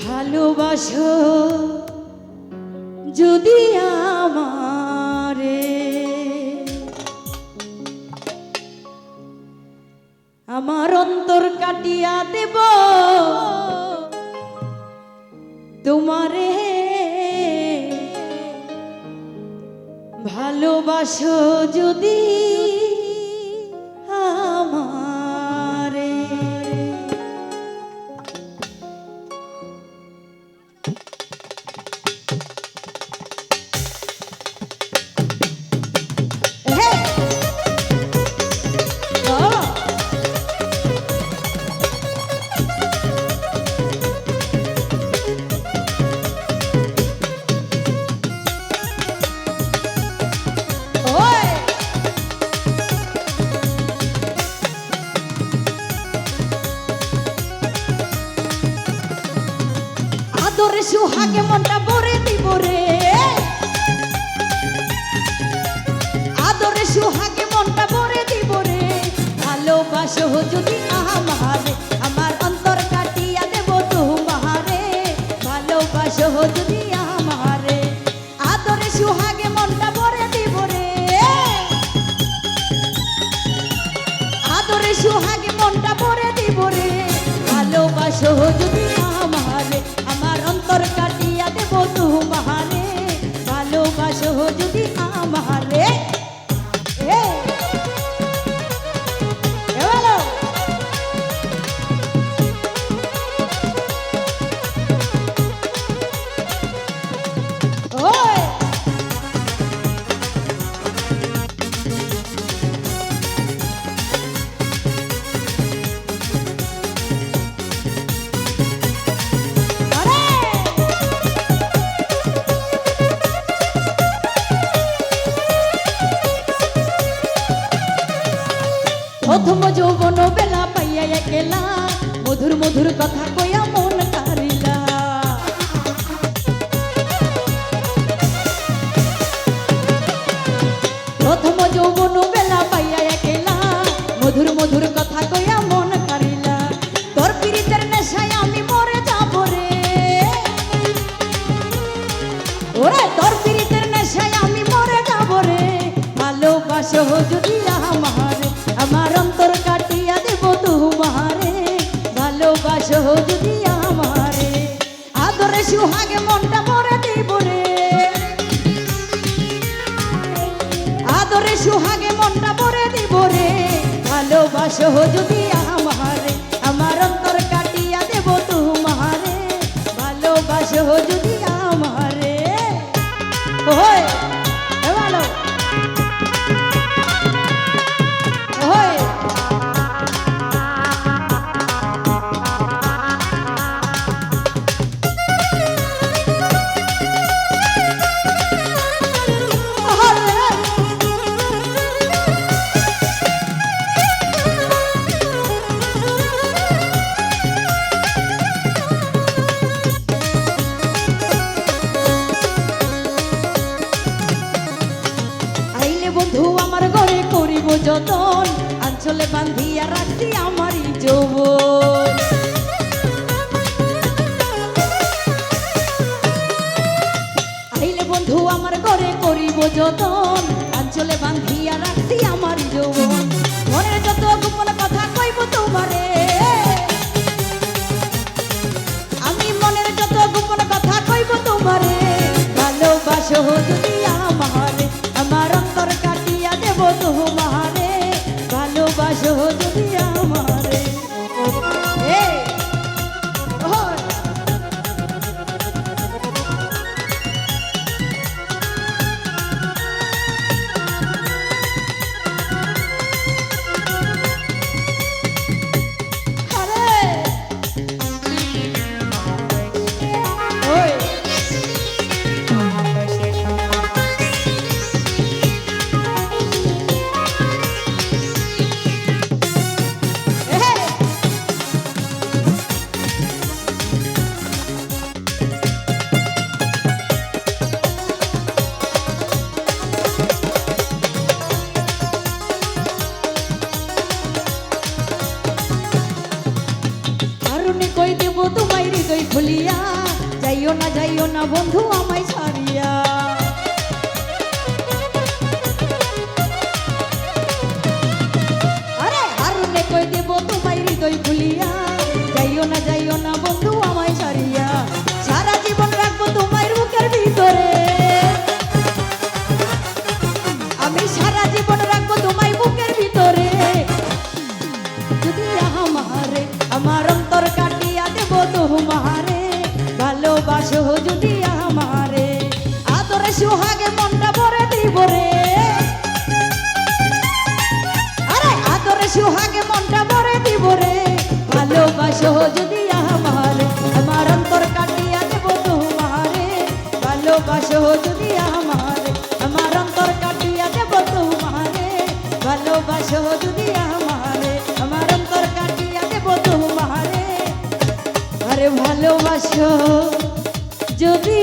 ভালোবাসো যদি আমারে, আমার অন্তর কাটিয়া দেব তোমারে। ভালোবাসো যদি আমারে। আদরে সুহাগে মনটা ভরে দিব রে, আদরে সুহাগে মনটা ভরে দিব রে। ভালোবাসো যদি আমারে, আমার অন্তর কাটিয়া দেব তোমারে। ভালোবাসো যদি আমারে, আদরে সুহাগে মনটা ভরে দিব রে, আদরে সুহাগে মনটা ভরে দিব রে। ভালোবাসো যদি আমারে, আমার অন্তর কাটিয়া দেব তোমারে। ভালোবাসো যদি আমারে। প্রথম যৌবন বেলা পাইয়া একলা, মধুর মধুর কথা কইয়া মন কারিলা। প্রথম যৌবন বেলা পাইয়া একলা, মধুর মধুর কথা কইয়া মন কারিলা। তোর পীড়িতের নেশায় আমি মরে যাব রে, ওরে তোর পীড়িতের নেশায় আমি মরে যাব রে। ভালোবাসো যদি আমারে, আমার অন্তর কাটিয়া দেব তোমারে। ভালোবাসো যদি আমারে, আদরে সুহাগে মনটা ভরে দিব রে, আদরে সুহাগে মনটা ভরে দিব রে। ভালোবাসো যদি আমারে, আমার অন্তর কাটিয়া দেব তোমারে। ভালোবাসো যদি আমারে। ওই ভালো বন্ধু আমার ঘরে করিব যতন, আঞ্চলে বান্ধিয়া রাখছি আমারই যৌবন। আইলে বন্ধু আমার ঘরে করিব যতন, আঞ্চলে বান্ধিয়া রাখছি আমারই যৌবন। মনের যত গোপন কথা কইব তোমারে, আমি মনের যত গোপন কথা কইব তোমারে। ভালোবাসো যদি আমারে, আমার অন্তর কাটিয়া দেব তোমারে। ভালোবাসো যদি আমারে। যাইও না বন্ধু আমায় ছাড়িয়া। আরে হারুনে কই দেব তোমায় হৃদয় খুলিয়া, যাইও না বন্ধু আমায় ছাড়িয়া। সারা জীবন রাখবো তোমার বুকের ভিতরে, আমি সারা জীবন রাখবো তোমায় বুকের ভিতরে। যদি আমারে আমার অন্তর কাটিয়া দেব তোমারে, ভালোবাসো যদি আমারে, আদরে সুহাগে মনটা ভরে দিব রে। আরে আদরে সুহাগে মনটা ভরে দিব রে, ভালোবাসো যদি আমারে, আমার অন্তর কাটিয়া দেব তোমারে, ভালোবাসো যদি আমারে, আমার অন্তর কাটিয়া দেব তোমারে, ভালোবাসো যদি আমারে, আমার অন্তর কাটিয়া দেব তোমারে, আরে ভালোবাসো যদি